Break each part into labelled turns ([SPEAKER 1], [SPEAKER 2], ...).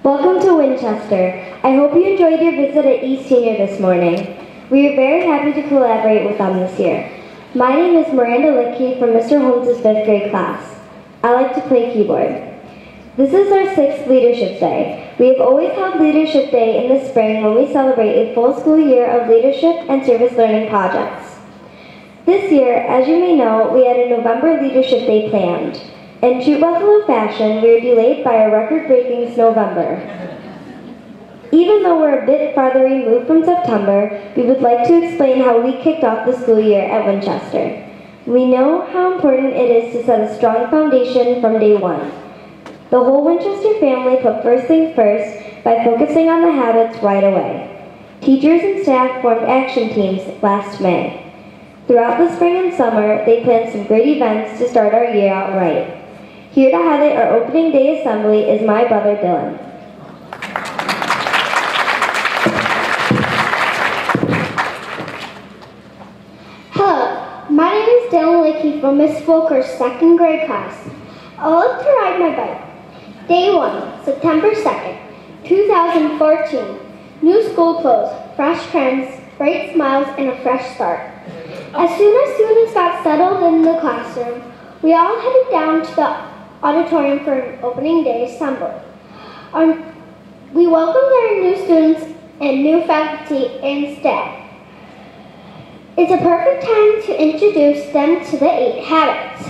[SPEAKER 1] Welcome to Winchester. I hope you enjoyed your visit at East Senior this morning. We are very happy to collaborate with them this year. My name is Miranda Lickey from Mr. Holmes' 5th grade class. I like to play keyboard. This is our 6th Leadership Day. We have always held Leadership Day in the spring when we celebrate a full school year of leadership and service learning projects. This year, as you may know, we had a November Leadership Day planned. In true Buffalo fashion, we were delayed by a record-breaking Snowvember. Even though we're a bit farther removed from September, we would like to explain how we kicked off the school year at Winchester. We know how important it is to set a strong foundation from day one. The whole Winchester family put first things first by focusing on the habits right away. Teachers and staff formed action teams last May. Throughout the spring and summer, they planned some great events to start our year out right. Here to highlight our opening day assembly is my brother Dylan.
[SPEAKER 2] Hello, my name is Dylan Lickey from Miss Volker's 2nd grade class. I love to ride my bike. Day 1, September 2nd, 2014. New school clothes, fresh trends, bright smiles, and a fresh start. As soon as students got settled in the classroom, we all headed down to the auditorium for an opening day assembly. We welcomed our new students and new faculty and staff. It's a perfect time to introduce them to the 8 habits.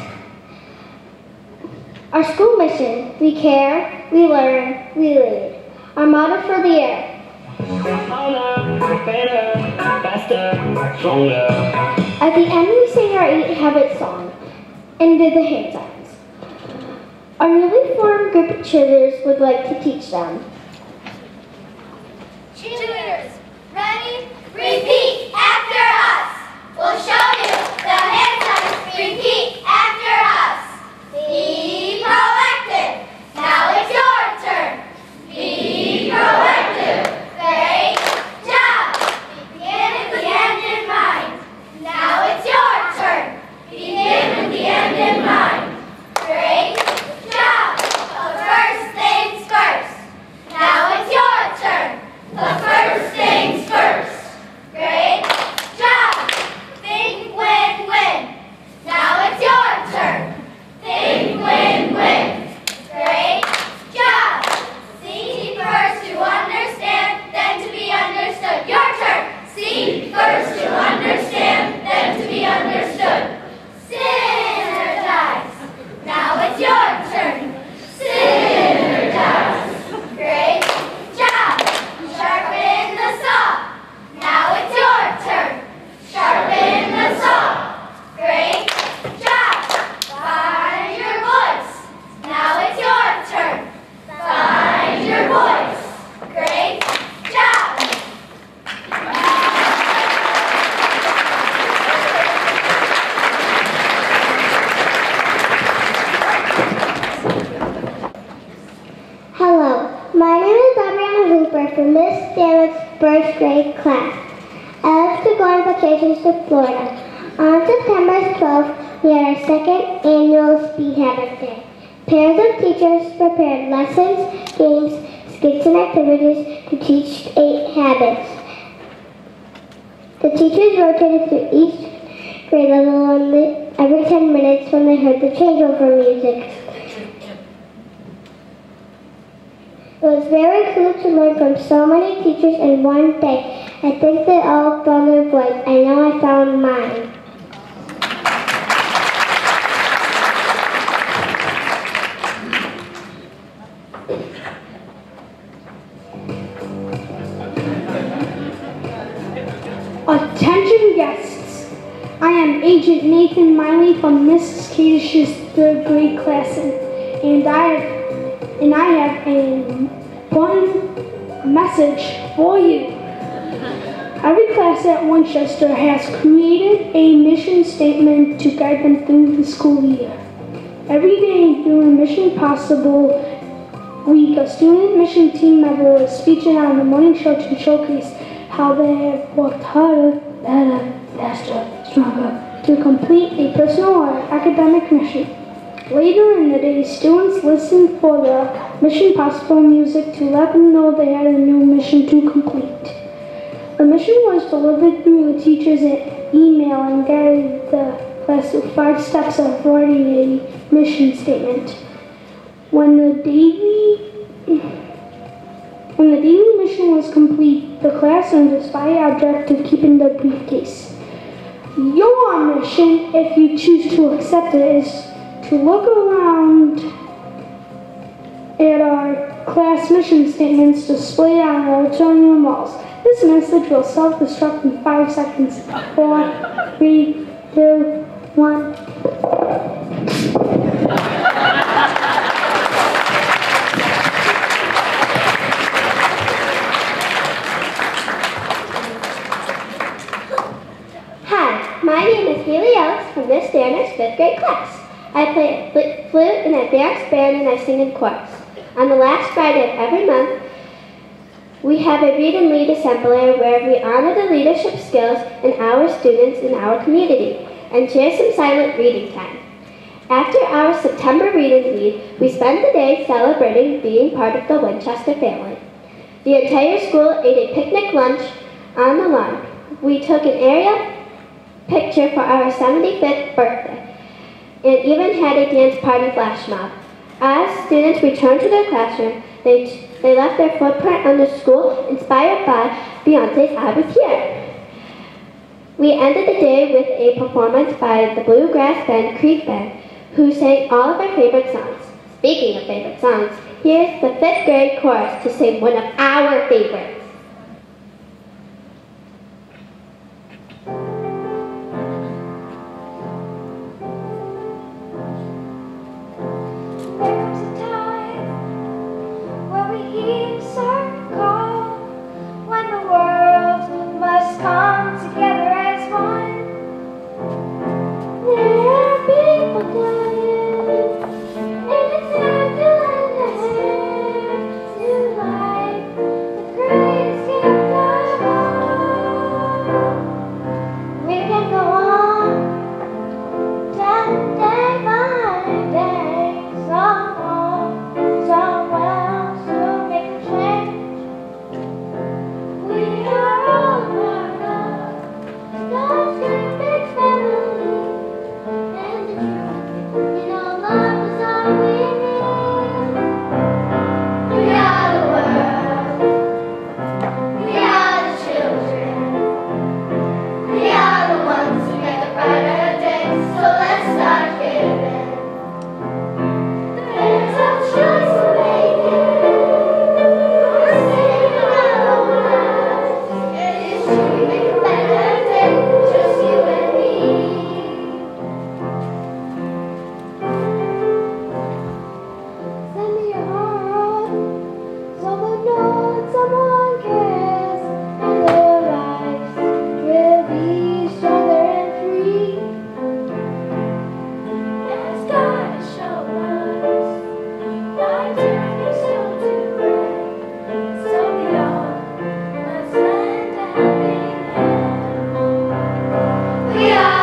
[SPEAKER 2] Our school mission: we care, we learn, we lead. Our motto for the year:
[SPEAKER 3] harder, better, faster, stronger.
[SPEAKER 2] At the end, we sing our 8 habits song and did the hand signs. Our newly formed group of cheerleaders would like to teach them.
[SPEAKER 4] Cheerleaders, ready? Repeat after us. We'll show you the hand signs. Repeat after us. Be proactive. Now it's your turn. Be proactive. Great job. Begin with the end in mind. Now it's your turn. Begin with the end in mind. Great job. But first things first. Now it's your turn. But first things first. Great job. Think win-win. Now it's your turn. Think win-win. Great job. See first to understand, then to be understood. Your turn. See first to understand, then to be understood. Synergize. Now it's your turn. Synergize. Great job. Sharpen the saw. Now it's your turn. Sharpen the saw. Great job. Find your voice. Now it's your turn. Find your voice. Great job.
[SPEAKER 2] Hello, my name is Adriana Hooper from Miss David's 1st grade class. I love to go on vacations to Florida. On September 12th, we had our 2nd annual Speed Habit Day. Pairs of teachers prepared lessons, games, skits, and activities to teach 8 habits. The teachers rotated through each grade level every 10 minutes when they heard the changeover music. It was very cool to learn from so many teachers in one day. I think they all found their voice. I know I found mine.
[SPEAKER 5] Attention guests, I am Agent Nathan Miley from Mrs. Kadish's 3rd grade class, and I have an important message for you. Every class at Winchester has created a mission statement to guide them through the school year. Every day during Mission Possible week, a student mission team member is featured on the morning show to showcase how they have worked harder, better, faster, stronger to complete a personal or academic mission. Later in the day, students listened for the Mission Possible music to let them know they had a new mission to complete. The mission was delivered through the teachers' email and guided the class through 5 steps of writing a mission statement. When the daily mission was complete, the class earned a spy object to keep in the briefcase. Your mission, if you choose to accept it, is to look around at our class mission statements displayed on our auditorium walls. This message will self-destruct in 5 seconds. 4, 3, 2, 1.
[SPEAKER 2] Hi, my name is Haley Ellis from Miss Danner's 5th grade class. I play flute in a dance band and I sing in chorus. On the last Friday of every month, we have a Read and Lead Assembly where we honor the leadership skills in our students in our community and share some silent reading time. After our September Read and Lead, we spend the day celebrating being part of the Winchester family. The entire school ate a picnic lunch on the lawn. We took an area picture for our 75th birthday and even had a dance party flash mob. As students returned to their classroom, they left their footprint on the school inspired by Beyonce's I Was Here. We ended the day with a performance by the bluegrass band Creek Band, who sang all of our favorite songs. Speaking of favorite songs, here's the 5th grade chorus to sing one of our favorites.
[SPEAKER 4] We are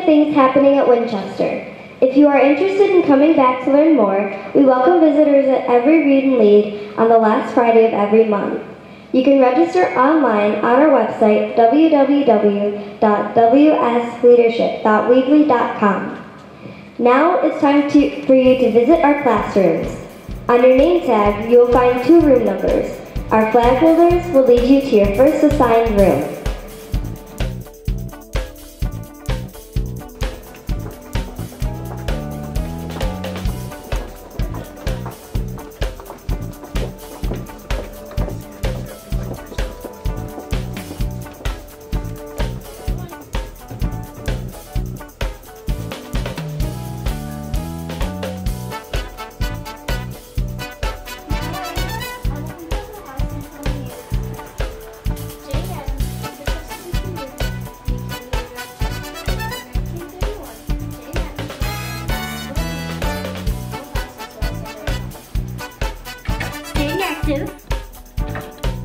[SPEAKER 1] exciting things happening at Winchester. If you are interested in coming back to learn more, we welcome visitors at every Read and Lead on the last Friday of every month. You can register online on our website, www.wsleadership.weebly.com. Now it's time for you to visit our classrooms. On your name tag, you will find 2 room numbers. Our flag holders will lead you to your first assigned room.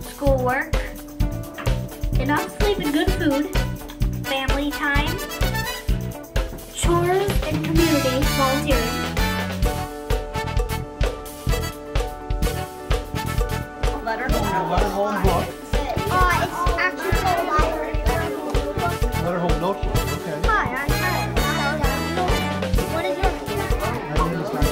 [SPEAKER 6] Schoolwork, enough sleep and good food, family time, chores and community volunteering. Letter home book.
[SPEAKER 2] It's actually called a library.
[SPEAKER 7] Letter home notebook. Okay.
[SPEAKER 2] Hi, I'm Karen. What is your name?
[SPEAKER 7] My name is Dr.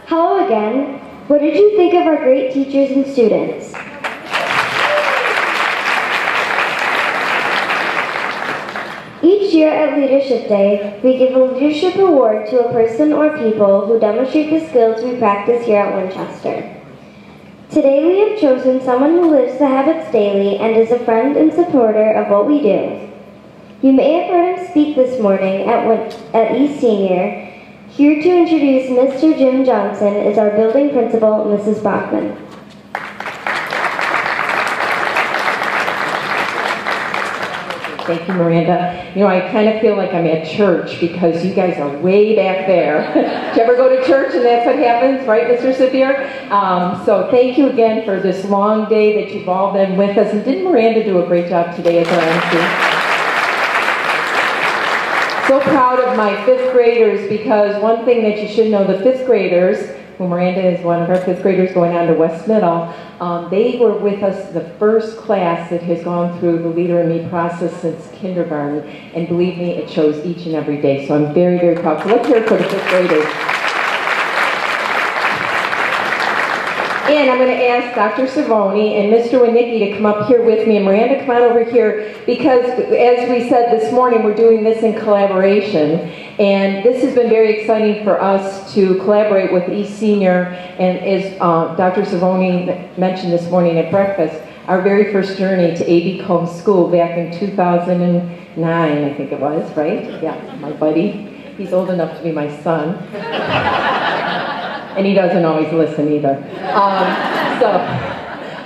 [SPEAKER 1] Hello again. What did you think of our great teachers and students? Each year at Leadership Day, we give a leadership award to a person or people who demonstrate the skills we practice here at Winchester. Today we have chosen someone who lives the habits daily and is a friend and supporter of what we do. You may have heard him speak this morning at East Senior. Here to introduce Mr. Jim Johnson is our building principal, Mrs. Bachman.
[SPEAKER 8] Thank you, Miranda. You know, I kind of feel like I'm at church because you guys are way back there. Do you ever go to church and that's what happens, right, Mr. Sevier? So thank you again for this long day that you've all been with us. And didn't Miranda do a great job today as our MC? So proud of my 5th graders because one thing that you should know, the 5th graders, well, Miranda is one of our 5th graders going on to West Middle, they were with us the first class that has gone through the Leader in Me process since kindergarten, and believe me, it shows each and every day. So I'm very, very proud. So let's hear it for the 5th graders. And I'm going to ask Dr. Savoni and Mr. Winnicki to come up here with me. And Miranda, come on over here, because as we said this morning, we're doing this in collaboration. And this has been very exciting for us to collaborate with East Senior. And as Dr. Savoni mentioned this morning at breakfast, our very first journey to A.B. Combs School back in 2009, I think it was, right? Yeah, my buddy. He's old enough to be my son. And he doesn't always listen either.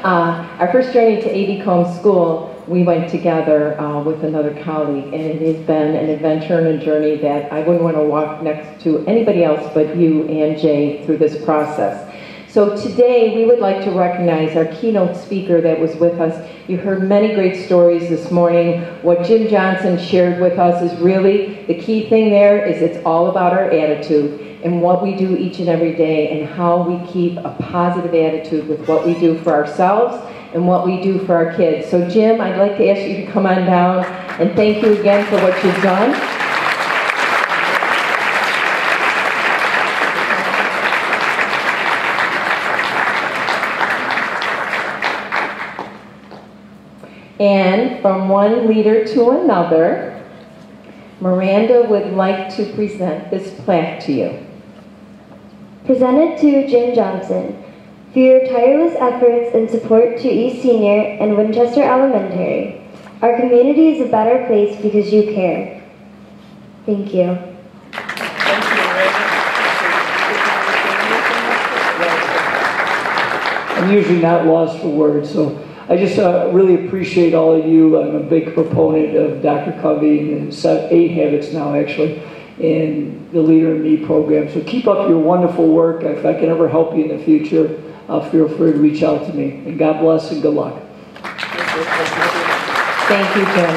[SPEAKER 8] Our first journey to A.B. Combs School, we went together with another colleague, and it has been an adventure and a journey that I wouldn't want to walk next to anybody else but you and Jay through this process. So today we would like to recognize our keynote speaker that was with us. You heard many great stories this morning. What Jim Johnson shared with us is really the key thing there is it's all about our attitude and what we do each and every day and how we keep a positive attitude with what we do for ourselves and what we do for our kids. So Jim, I'd like to ask you to come on down and thank you again for what you've done. And from one leader to another, Miranda would like to present this plaque to you.
[SPEAKER 1] Presented to Jim Johnson, for your tireless efforts and support to East Senior and Winchester Elementary. Our community is a better place because you care. Thank you.
[SPEAKER 9] I'm usually not lost for words, so I just really appreciate all of you. I'm a big proponent of Dr. Covey and 8 habits now, actually, and the Leader in Me program. So keep up your wonderful work. If I can ever help you in the future, feel free to reach out to me. And God bless and good luck.
[SPEAKER 8] Thank you, Jim.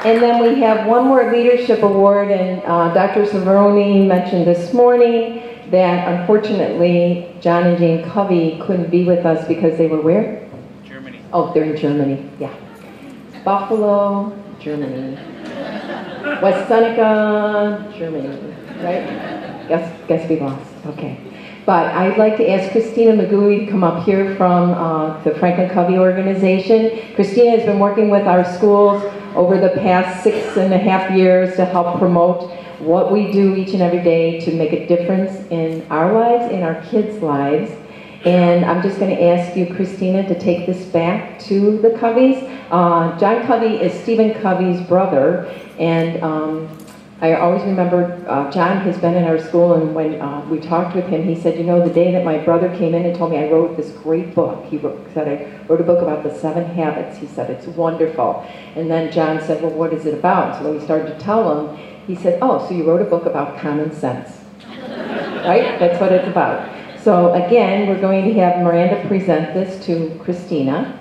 [SPEAKER 8] And then we have one more leadership award, and Dr. Savaroni mentioned this morning that unfortunately John and Jane Covey couldn't be with us because they were where?
[SPEAKER 7] Germany.
[SPEAKER 8] Oh, they're in Germany, yeah. Buffalo, Germany. West Seneca, Germany, right? Guess we lost, okay. But I'd like to ask Christina McGooey to come up here from the Franklin Covey organization. Christina has been working with our schools over the past 6.5 years to help promote what we do each and every day to make a difference in our lives, in our kids' lives. And I'm just going to ask you, Christina, to take this back to the Coveys. John Covey is Stephen Covey's brother, and I always remember John has been in our school, and when we talked with him, he said, you know, the day that my brother came in and told me I wrote this great book, said I wrote a book about the 7 habits. He said, it's wonderful. And then John said, well, what is it about? So when we started to tell him, he said, oh, so you wrote a book about common sense. Right? That's what it's about. So again, we're going to have Miranda present this to Christina.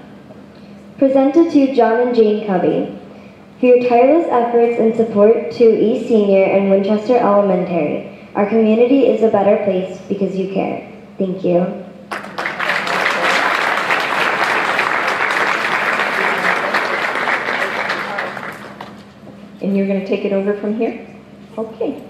[SPEAKER 1] Presented to John and Jane Covey. For your tireless efforts and support to East Senior and Winchester Elementary. Our community is a better place because you care. Thank you.
[SPEAKER 8] And you're going to take it over from here? Okay.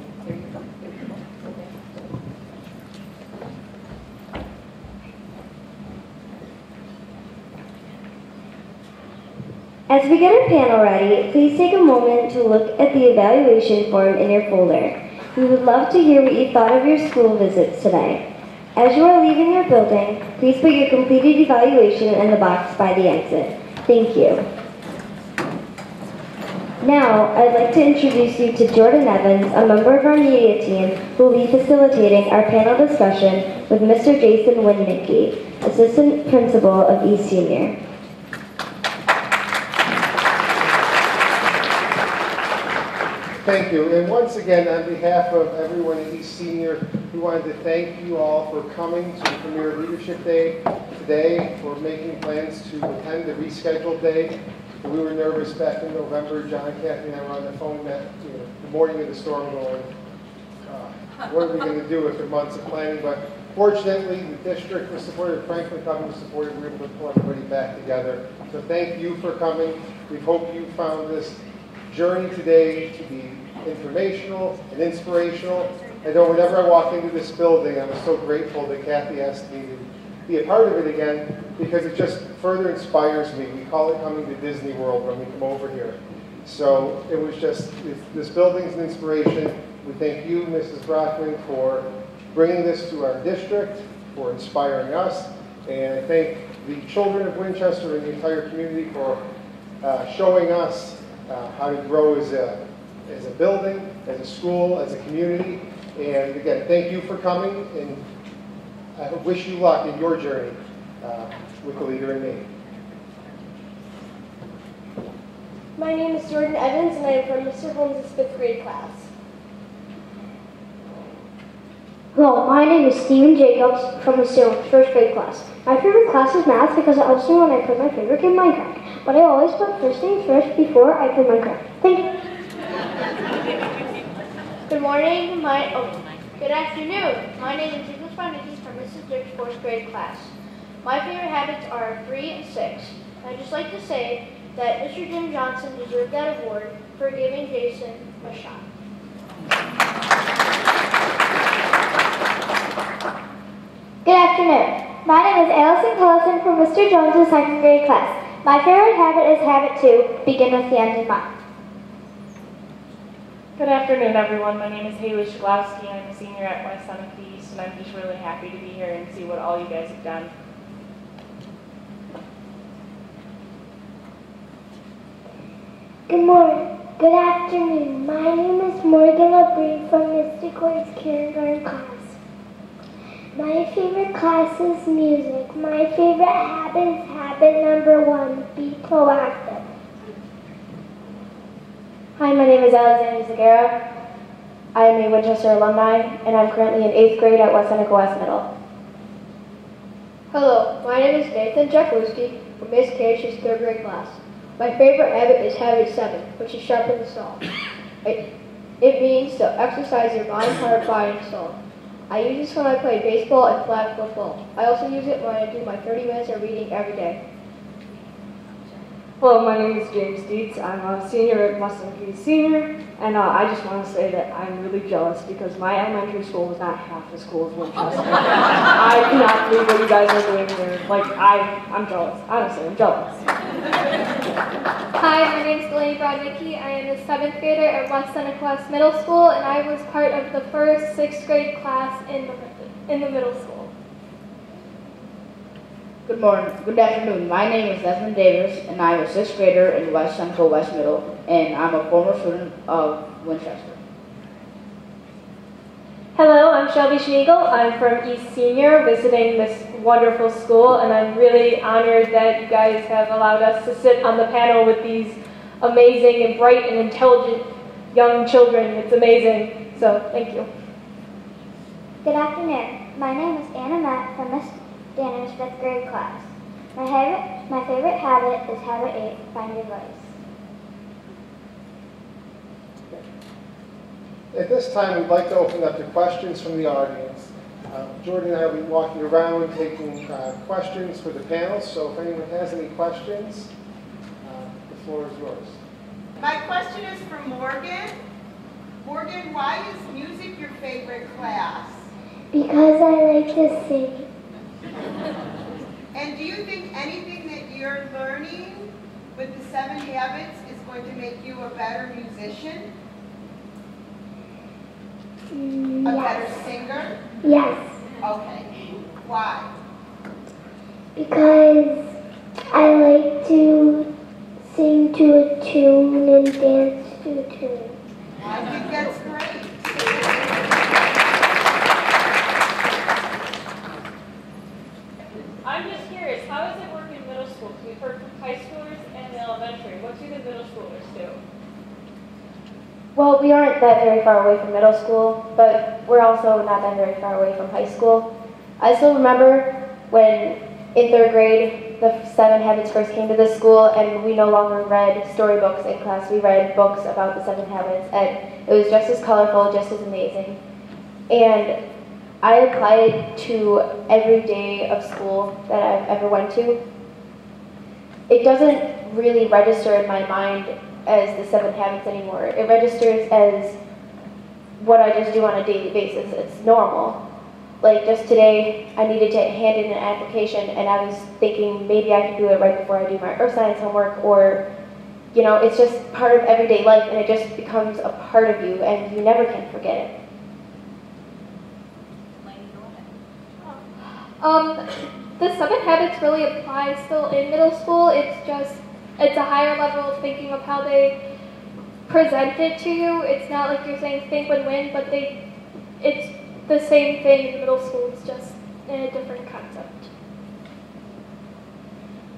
[SPEAKER 1] As we get our panel ready, please take a moment to look at the evaluation form in your folder. We would love to hear what you thought of your school visits today. As you are leaving your building, please put your completed evaluation in the box by the exit. Thank you. Now, I'd like to introduce you to Jordan Evans, a member of our media team who will be facilitating our panel discussion with Mr. Jason Winnicki, Assistant Principal of East Senior.
[SPEAKER 7] Thank you. And once again, on behalf of everyone at East Senior, we wanted to thank you all for coming to the premier Leadership Day today, for making plans to attend the rescheduled day. We were nervous back in November. John, Kathy, and I were on the phone the morning of the storm going, what are we going to do after months of planning? But fortunately, the district was supported, Franklin County was supported. We were able to pull everybody back together. So thank you for coming. We hope you found this journey today to be informational and inspirational. I know whenever I walk into this building, I'm so grateful that Kathy asked me to be a part of it again, because it just further inspires me. We call it coming to Disney World when we come over here. So it was just, this building's an inspiration. We thank you, Mrs. Brockman, for bringing this to our district, for inspiring us, and I thank the children of Winchester and the entire community for showing us how to grow as a building, as a school, as a community. And again, thank you for coming, and I wish you luck in your journey with the leader in me.
[SPEAKER 10] My name is Jordan Evans, and I am from Mr. Holmes' 5th grade class.
[SPEAKER 2] Hello, my name is Stephen Jacobs from Mr. 1st grade class. My favorite class is math because it helps me when I play my favorite game, Minecraft. But I always put first things first before I play Minecraft. Thank you.
[SPEAKER 10] Good morning, good afternoon. My name is English Bonnicki from Mrs. Dirk's 4th grade class. My favorite habits are 3 and 6. I'd just like to say that Mr. Jim Johnson deserved that award for giving Jason a shot.
[SPEAKER 2] Good afternoon. My name is Allison Collison from Mr. Jones' 2nd grade class. My favorite habit is habit 2, begin with the end in mind.
[SPEAKER 11] Good afternoon, everyone. My name is Haley Shaglowski. I'm a senior at West Seneca East, and I'm just really happy to be here and see what all you guys have done.
[SPEAKER 2] Good morning. Good afternoon. My name is Morgan LeBree from Mr. Gord's kindergarten class. My favorite class is music. My favorite habit is habit number 1, be proactive.
[SPEAKER 12] Hi, my name is Alexander Zagara. I am a Winchester alumni, and I'm currently in 8th grade at West Seneca West Middle.
[SPEAKER 10] Hello, my name is Nathan Jackowski from Miss Kadish's 3rd grade class. My favorite habit is habit 7, which is sharpen the saw. It means to exercise your mind, heart, body, and soul. I use this when I play baseball and flag football. I also use it when I do my 30 minutes of reading every day.
[SPEAKER 13] Hello, my name is James Dietz. I'm a senior at West Seneca Senior, and I just want to say that I'm really jealous because my elementary school was not half as cool as Winchester. I cannot believe what you guys are doing here. Like, I'm jealous. Honestly, I'm jealous.
[SPEAKER 10] Hi, my name is Delaney Brodnicki. I am a 7th grader at West Seneca West Middle School, and I was part of the first 6th grade class in the middle school.
[SPEAKER 14] Good morning. Good afternoon. My name is Desmond Davis, and I am a 6th grader in West Seneca West Middle, and I'm a former student of Winchester.
[SPEAKER 15] Hello, I'm Shelby Schmiegel. I'm from East Senior, visiting this wonderful school, and I'm really honored that you guys have allowed us to sit on the panel with these amazing and bright and intelligent young children. It's amazing. So, thank you.
[SPEAKER 2] Good afternoon. My name is Anna Matt from Miss Danner's 5th grade class. My favorite habit is habit 8, find your voice.
[SPEAKER 7] At this time, we'd like to open up to questions from the audience. Jordan and I will be walking around taking questions for the panel, so if anyone has any questions, the floor is yours.
[SPEAKER 16] My question is for Morgan. Morgan, why is music your favorite class?
[SPEAKER 2] Because I like to sing.
[SPEAKER 16] And do you think anything that you're learning with the 7 habits is going to make you a better musician? A better singer?
[SPEAKER 2] Yes.
[SPEAKER 16] Okay. Why?
[SPEAKER 2] Because I like to sing to a tune and dance to a tune.
[SPEAKER 16] I think that's great.
[SPEAKER 15] I'm just curious, how does it work in middle school? Because we've heard from high schoolers and the elementary. What do the middle schoolers do?
[SPEAKER 12] Well, we aren't that very far away from middle school, but we're also not that very far away from high school. I still remember when in 3rd grade, the 7 habits first came to this school, and we no longer read storybooks in class. We read books about the 7 habits, and it was just as colorful, just as amazing. And I apply it to every day of school that I've ever went to. It doesn't really register in my mind as the 7 habits anymore. It registers as what I just do on a daily basis. It's normal. Like just today, I needed to hand in an application, and I was thinking maybe I could do it right before I do my earth science homework, or, you know, it's just part of everyday life, and it just becomes a part of you, and you never can forget it.
[SPEAKER 17] The 7 habits really apply still in middle school. It's a higher level of thinking of how they present it to you. It's not like you're saying think, win, win, but it's the same thing in middle school. It's just in a different concept.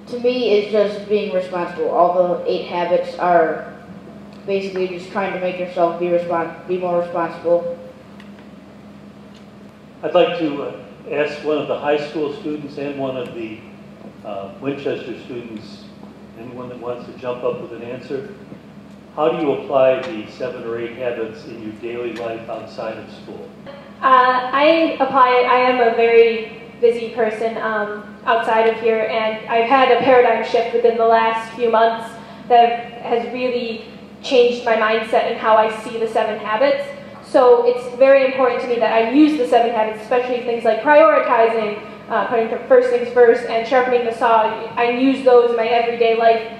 [SPEAKER 14] To me, it's just being responsible. All the 8 habits are basically just trying to make yourself be more responsible.
[SPEAKER 18] I'd like to ask one of the high school students and one of the Winchester students, anyone that wants to jump up with an answer. How do you apply the 7 or 8 habits in your daily life outside of school?
[SPEAKER 15] I apply it. I am a very busy person outside of here, and I've had a paradigm shift within the last few months that has really changed my mindset and how I see the 7 habits. So it's very important to me that I use the 7 habits, especially things like prioritizing, putting the first things first, and sharpening the saw. I use those in my everyday life,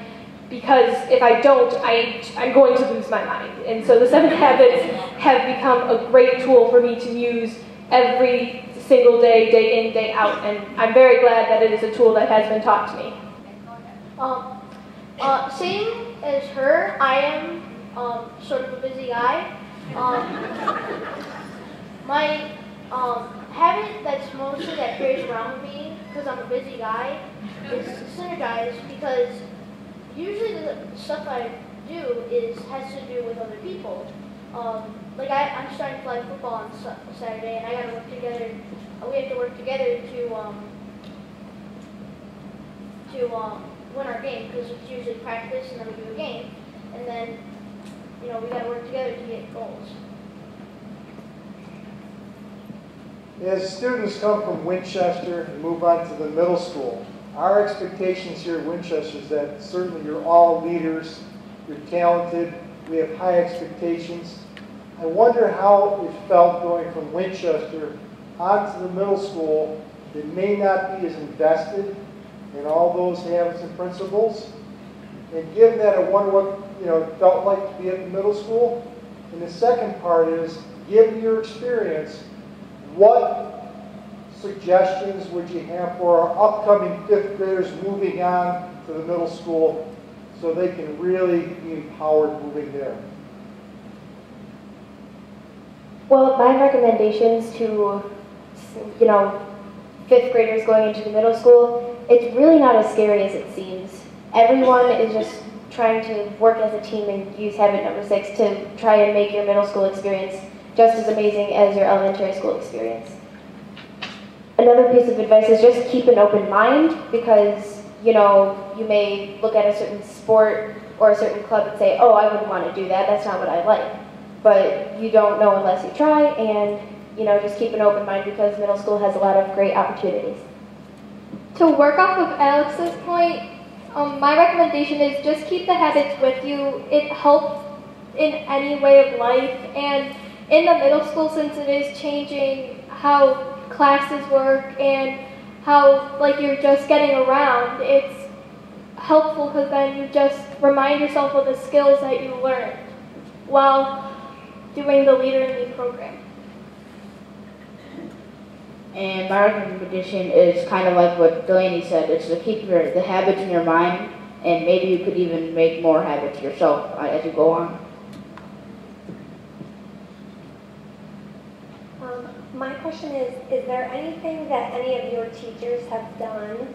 [SPEAKER 15] because if I don't, I'm going to lose my mind. And so the 7 habits have become a great tool for me to use every single day, day in, day out. And I'm very glad that it is a tool that has been taught to me.
[SPEAKER 2] Same as her, I am sort of a busy guy. My habit that's mostly that carries around with me, because I'm a busy guy, is synergize, because usually the stuff I do has to do with other people. Like I'm starting to play football on Saturday, and I got to work together. We have to work together to win our game, because it's usually practice and then we do a game, and then we got to work together to get goals.
[SPEAKER 7] As students come from Winchester and move on to the middle school, our expectations here at Winchester is that certainly you're all leaders, you're talented, we have high expectations. I wonder how it felt going from Winchester onto the middle school that may not be as invested in all those habits and principles. And given that, I wonder what it felt like to be at the middle school. And the second part is, given your experience, what suggestions would you have for our upcoming 5th graders moving on to the middle school so they can really be empowered moving there?
[SPEAKER 12] Well, my recommendations to, 5th graders going into the middle school, it's really not as scary as it seems. Everyone is just trying to work as a team and use habit number 6 to try and make your middle school experience just as amazing as your elementary school experience. Another piece of advice is just keep an open mind, because, you may look at a certain sport or a certain club and say, oh, I wouldn't want to do that, that's not what I like. But you don't know unless you try, and, just keep an open mind, because middle school has a lot of great opportunities.
[SPEAKER 17] To work off of Alex's point, my recommendation is just keep the habits with you. It helps in any way of life, and in the middle school, since it is changing how classes work and how you're just getting around, it's helpful because then you just remind yourself of the skills that you learned while doing the Leader in Me program.
[SPEAKER 14] And my recommendation is kind of like what Delaney said. It's to keep the habits in your mind, and maybe you could even make more habits yourself as you go on.
[SPEAKER 19] My question is there anything that any of your teachers have done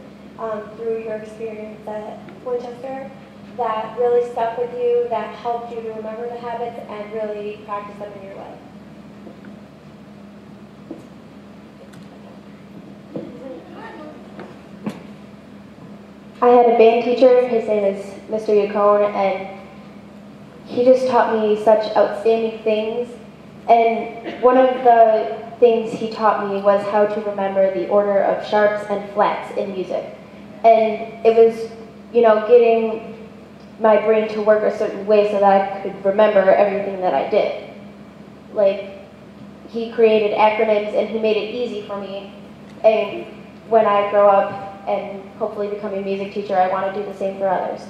[SPEAKER 19] through your experience at Winchester that really stuck with you, that helped you to remember the habits and really practice them in your life?
[SPEAKER 12] I had a band teacher, his name is Mr. Yacone, and he just taught me such outstanding things. And one of the things he taught me was how to remember the order of sharps and flats in music. And it was, you know, getting my brain to work a certain way so that I could remember everything that I did. Like, he created acronyms and he made it easy for me. And when I grow up and hopefully become a music teacher, I want to do the same for others.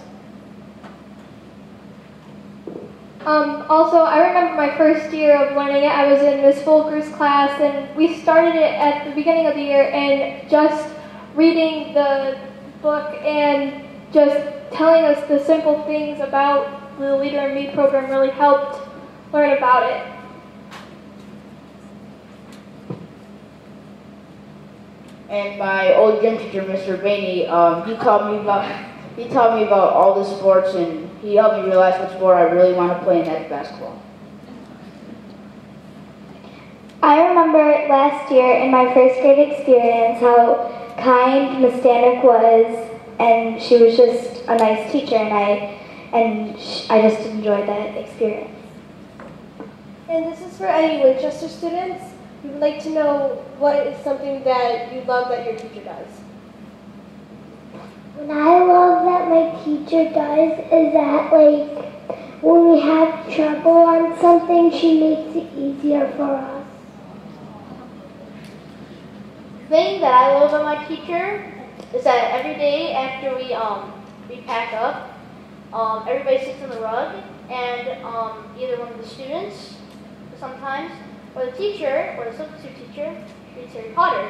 [SPEAKER 17] Also, I remember my first year of learning it. I was in Miss Volker's class, and we started it at the beginning of the year, and just reading the book and just telling us the simple things about the Leader in Me program really helped learn about it.
[SPEAKER 14] And my old gym teacher, Mr. Bainey, he taught me about all the sports, and he helped me realize what sport I really want to play, and that's basketball.
[SPEAKER 1] I remember last year in my first grade experience how kind Miss Stanek was, and she was just a nice teacher, and I just enjoyed that experience.
[SPEAKER 19] And this is for any Winchester students. We would like to know what is something that you love that your teacher does.
[SPEAKER 2] What I love that my teacher does is that, like, when we have trouble on something, she makes it easier for us.
[SPEAKER 20] The thing that I love about my teacher is that every day after we pack up, everybody sits on the rug, and either one of the students, sometimes, or the teacher, or the substitute teacher, reads Harry Potter.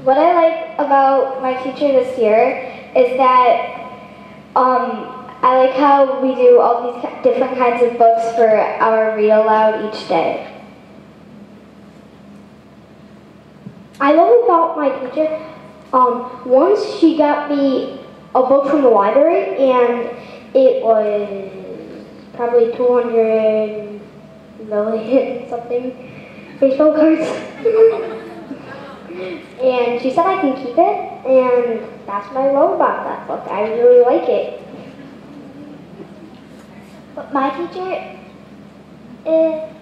[SPEAKER 1] What I like about my teacher this year is that I like how we do all these different kinds of books for our read aloud each day.
[SPEAKER 5] I love about my teacher, once she got me a book from the library, and it was probably 200 million something baseball cards. And she said I can keep it, and that's what I love about that book. I really like it.
[SPEAKER 1] What my teacher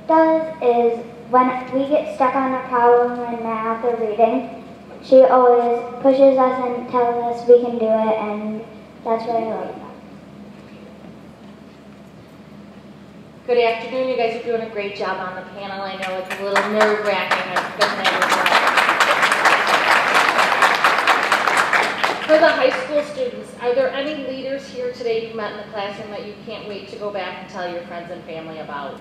[SPEAKER 1] does is when we get stuck on a problem in math or reading, she always pushes us and tells us we can do it, and that's what I like about it.
[SPEAKER 21] Good afternoon. You guys are doing a great job on the panel. I know it's a little nerve-wracking. It doesn't ever For the high school students, are there any leaders here today you've met in the classroom that you can't wait to go back and tell your friends and family about?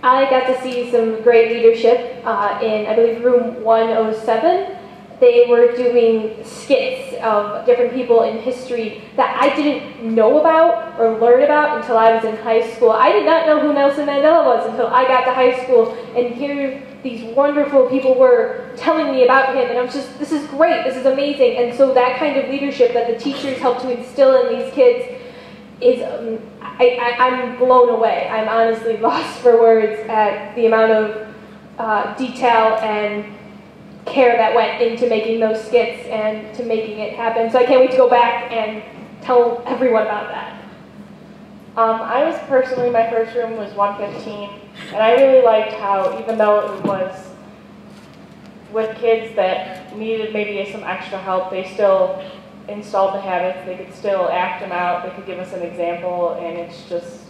[SPEAKER 15] I got to see some great leadership in, I believe, room 107. They were doing skits of different people in history that I didn't know about or learn about until I was in high school. I did not know who Nelson Mandela was until I got to high school, and here these wonderful people were telling me about him, and I was just, this is great, this is amazing. And so that kind of leadership that the teachers help to instill in these kids is, I'm blown away. I'm honestly lost for words at the amount of detail and care that went into making those skits and to making it happen. So I can't wait to go back and tell everyone about that.
[SPEAKER 11] I was personally, my first room was 115, and I really liked how, even though it was with kids that needed maybe some extra help, they still installed the habits, they could still act them out, they could give us an example, and it's just,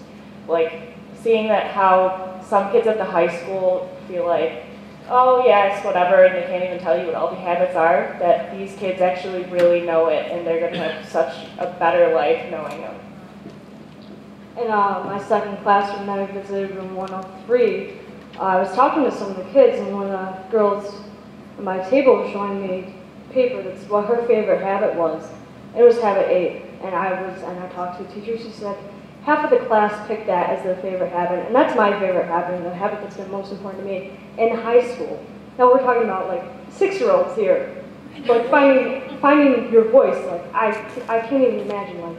[SPEAKER 11] like seeing that how some kids at the high school feel like, oh yes, whatever, and they can't even tell you what all the habits are, that these kids actually really know it, and they're going to have such a better life knowing them.
[SPEAKER 13] In my second classroom that I visited, room 103, I was talking to some of the kids, and one of the girls at my table was showing me paper that's what her favorite habit was. It was habit 8, and I talked to the teacher. She said half of the class picked that as their favorite habit, and that's my favorite habit, and the habit that's been most important to me in high school. Now we're talking about like 6-year-olds here, like finding your voice. Like I can't even imagine like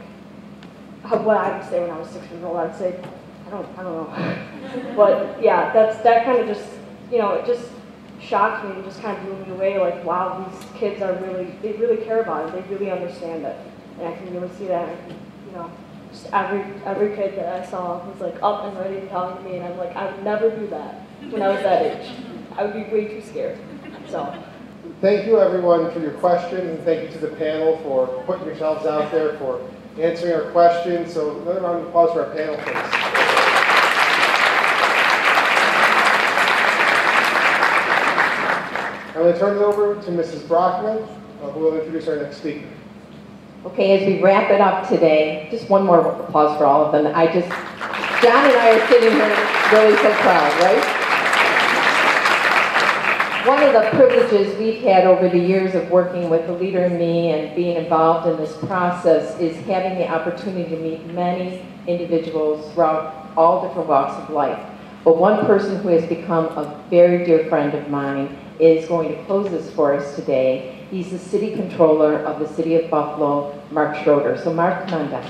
[SPEAKER 13] what I would say when I was 6 years old. I'd say I don't know, but yeah, that kind of just, you know, it just shocked me and just kind of blew me away. Like, wow, these kids they really care about it. They really understand it, and I can really see that. You know, just every kid that I saw was like up and ready to talk to me, and I'm like, I would never do that when I was that age. I would be way too scared. So.
[SPEAKER 7] Thank you, everyone, for your questions, and thank you to the panel for putting yourselves out there, for answering our questions. So another round of applause for our panel, please. I'm going to turn it over to Mrs. Brockman, who will introduce our next speaker.
[SPEAKER 8] Okay, as we wrap it up today, just one more applause for all of them. John and I are sitting here really so proud, right? One of the privileges we've had over the years of working with the Leader in Me and being involved in this process is having the opportunity to meet many individuals throughout all different walks of life. But one person who has become a very dear friend of mine is going to close this for us today. He's the City Controller of the City of Buffalo, Mark Schroeder. So Mark, come on down.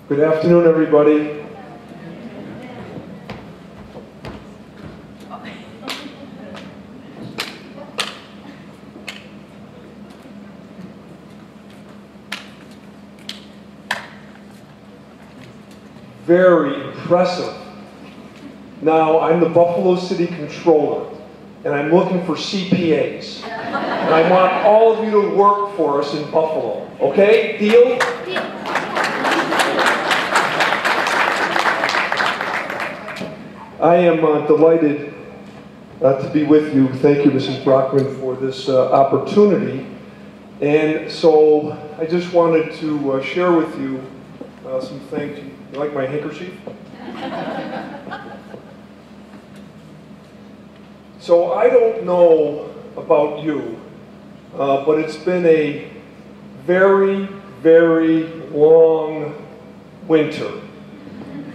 [SPEAKER 3] Good afternoon, everybody. Very impressive. Now, I'm the Buffalo City Controller, and I'm looking for CPAs. And I want all of you to work for us in Buffalo. Okay? Deal? Deal. I am delighted to be with you. Thank you, Mrs. Brockman, for this opportunity. And so I just wanted to share with you some things. You like my handkerchief? So I don't know about you, but it's been a very, very long winter.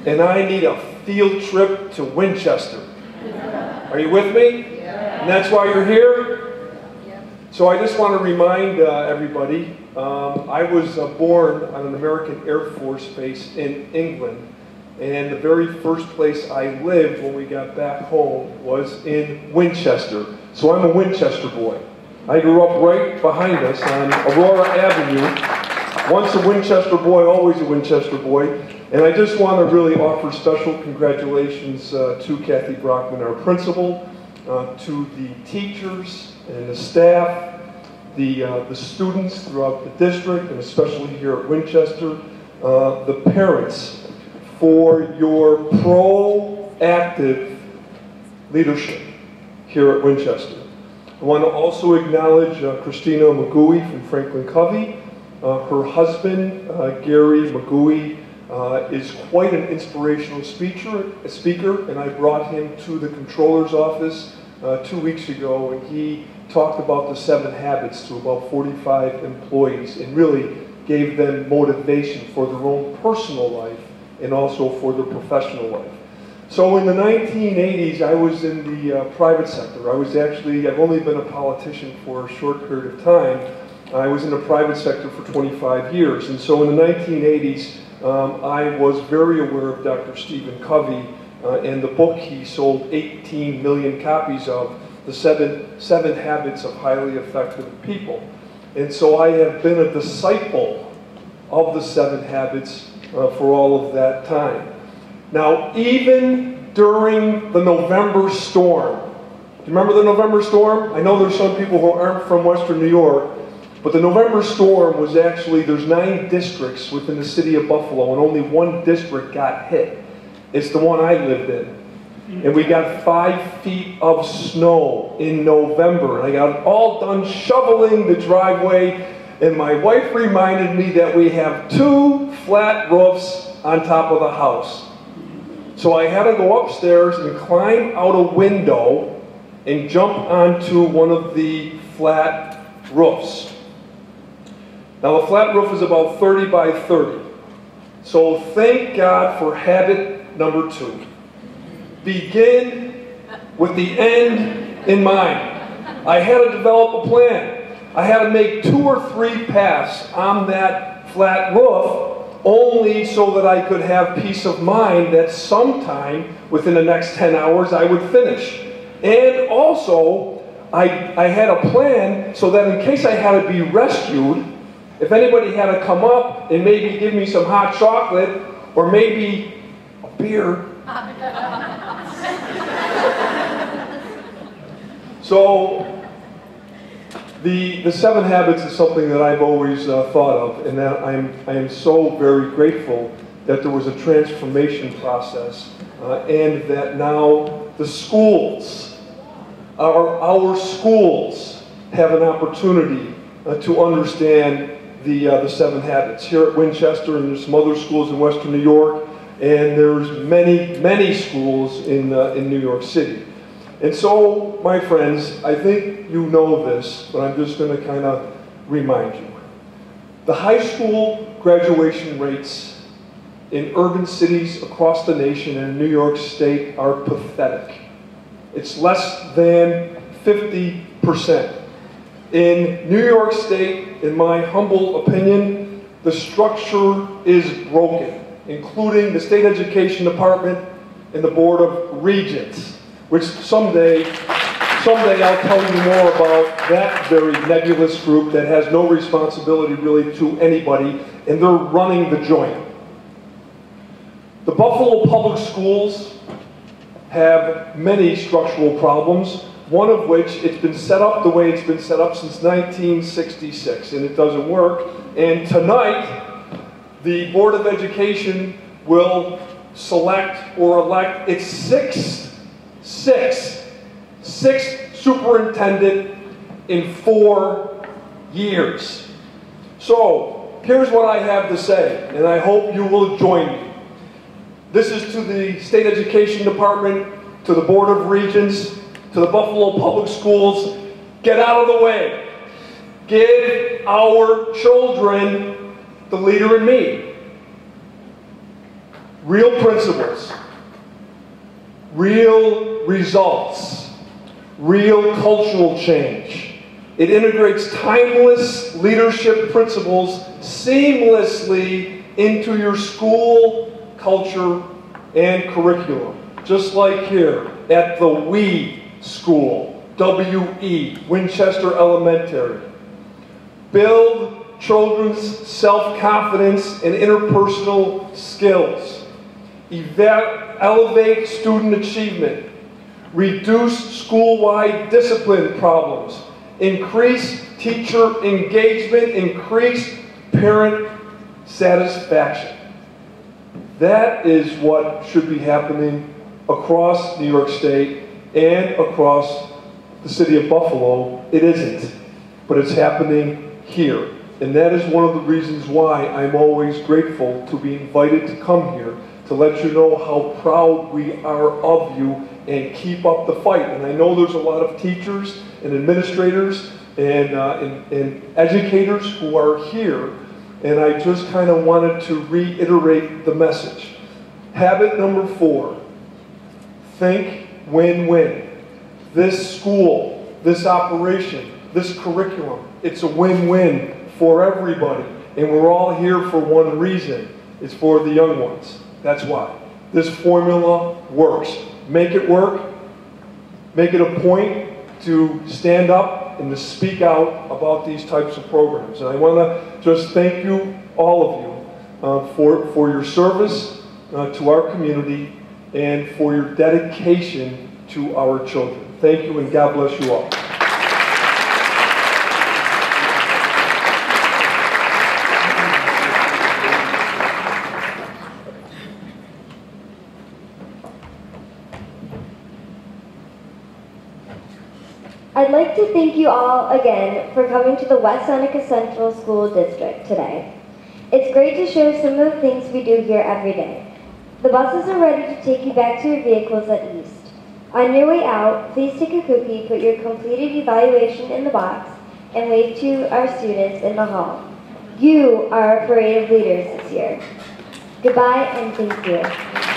[SPEAKER 3] And I need a field trip to Winchester. Are you with me? Yeah. And that's why you're here? Yeah. So I just want to remind everybody, I was born on an American Air Force base in England, and the very first place I lived when we got back home was in Winchester. So I'm a Winchester boy. I grew up right behind us on Aurora Avenue. Once a Winchester boy, always a Winchester boy. And I just want to really offer special congratulations to Kathy Brockman, our principal, to the teachers and the staff, the students throughout the district, and especially here at Winchester, the parents, for your proactive leadership here at Winchester. I want to also acknowledge Christina McGooey from Franklin Covey. Her husband, Gary McGooey, is quite an inspirational speaker, and I brought him to the controller's office 2 weeks ago, and he talked about the 7 habits to about 45 employees and really gave them motivation for their own personal life and also for their professional life. So in the 1980s, I was in the private sector. I've only been a politician for a short period of time. I was in the private sector for 25 years, and so in the 1980s, I was very aware of Dr. Stephen Covey and the book he sold 18 million copies of, The Seven Habits of Highly Effective People. And so I have been a disciple of the 7 habits for all of that time. Now, even during the November storm. Do you remember the November storm? I know there's some people who aren't from Western New York, but the November storm was actually, there's 9 districts within the city of Buffalo, and only 1 district got hit. It's the one I lived in. And we got 5 feet of snow in November. And I got all done shoveling the driveway, and my wife reminded me that we have 2 flat roofs on top of the house. So I had to go upstairs and climb out a window and jump onto one of the flat roofs. Now the flat roof is about 30 by 30. So thank God for habit number 2. Begin with the end in mind. I had to develop a plan. I had to make 2 or 3 paths on that flat roof only so that I could have peace of mind that sometime within the next 10 hours I would finish. And also, I had a plan so that in case I had to be rescued, if anybody had to come up and maybe give me some hot chocolate or maybe a beer. So, the 7 habits is something that I've always thought of, and that I am so very grateful that there was a transformation process, and that now the schools, our schools, have an opportunity to understand the 7 habits. Here at Winchester, and there's some other schools in Western New York, and there's many schools in New York City. And so, my friends, I think you know this, but I'm just going to kind of remind you. The high school graduation rates in urban cities across the nation and in New York State are pathetic. It's less than 50%. In New York State, in my humble opinion, the structure is broken, including the State Education Department and the Board of Regents, which someday I'll tell you more about that very nebulous group that has no responsibility really to anybody, and they're running the joint. The Buffalo Public Schools have many structural problems, one of which it's been set up the way it's been set up since 1966, and it doesn't work. And tonight, the Board of Education will select or elect its sixth superintendent in 4 years. So, here's what I have to say, and I hope you will join me. This is to the State Education Department, to the Board of Regents, to the Buffalo Public Schools. Get out of the way. Give our children the leader in me. Real principles. Real results. Real cultural change. It integrates timeless leadership principles seamlessly into your school, culture, and curriculum. Just like here at the WE School, W-E, Winchester Elementary. Build children's self-confidence and interpersonal skills. Elevate student achievement. Reduce school-wide discipline problems. Increase teacher engagement. Increase parent satisfaction. That is what should be happening across New York State and across the city of Buffalo. It isn't, but it's happening here. And that is one of the reasons why I'm always grateful to be invited to come here to let you know how proud we are of you and keep up the fight. And I know there's a lot of teachers and administrators and educators who are here, and I just kind of wanted to reiterate the message. Habit number 4, think win-win. This school, this operation, this curriculum, it's a win-win for everybody. And we're all here for one reason. It's for the young ones. That's why. This formula works. Make it work. Make it a point to stand up and to speak out about these types of programs. And I want to just thank you, all of you, for your service to our community and for your dedication to our children. Thank you, and God bless you all.
[SPEAKER 1] I'd like to thank you all again for coming to the West Seneca Central School District today. It's great to show some of the things we do here every day. The buses are ready to take you back to your vehicles at East. On your way out, please take a cookie, put your completed evaluation in the box, and wave to our students in the hall. You are a parade of leaders this year. Goodbye and thank you.